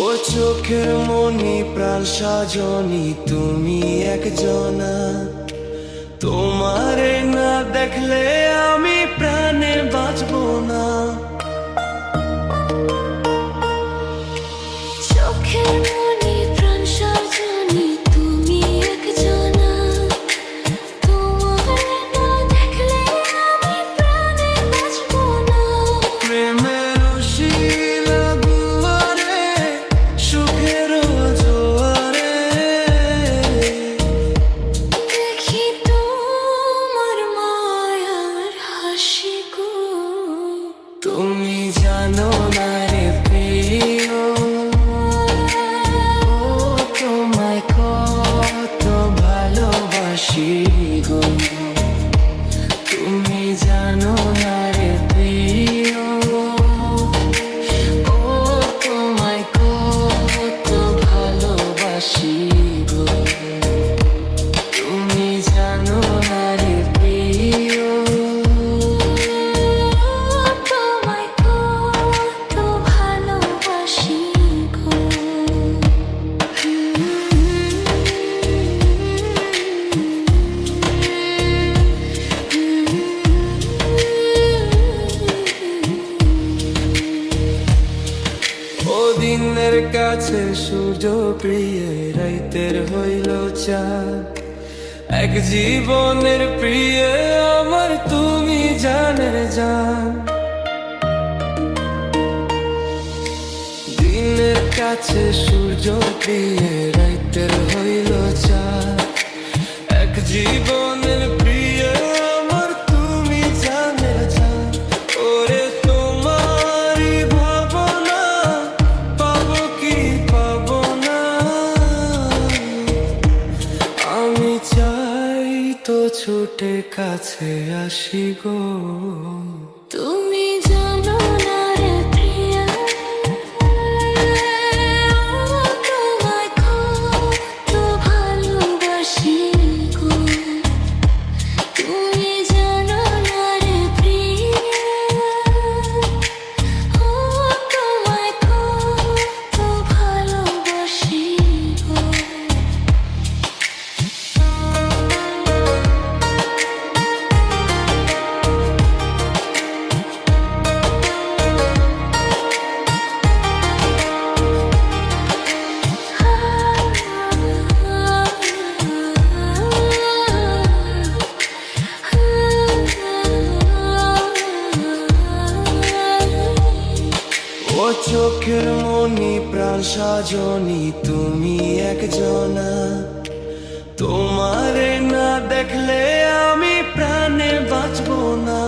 ও চোখের মনি প্রাণ সাজনি তুমি একজনা, তোমারে না দেখলে আমি প্রাণে বাঁচবো না। চোখের মনি প্রাণ সাজনি তুমি একজনা, তোমারে না দেখলে আমি প্রাণে বাঁচবো না। প্রেমের শিলা দুয়ারে সুখের জোয়ারে দেখি তোমার মায়ার হাসি গো। তুমি জানো না রে প্রিয়, তোমায় কত ভালোবাসি গো। তুমি জানো না রে প্রিয়, ও তোমায় কত ভালোবাসি গো। তুমি জানো না রে প্রিয়, তোমায় কত ভালোবাসি গো। ও দিনের কাছে সূর্য প্রিয়, রাইতের হইল চাঁদ। এক জীবনের প্রিয় আমার তুমি জানের জান। দিনের কাছে সূর্য প্রিয়, রাইতের হইল চাঁদ। এক জীবনের প্রিয় আমার তুমি জানের জান। ওরে তোমারই ভাবনা পাবো কি পাবো না, আমি চাই তো ছুটে কাছে আসি গো। তুমি জানো না রে প্রিয়া, তোমায় কত ভালোবাসি গো। তুমি জানো না রে প্রিয়া, তোমায় কত ভালোবাসি গো। ও চোখের মনি প্রাণ সাজনি তুমি একজনা, তোমারে না দেখলে আমি প্রাণে বাঁচবো না।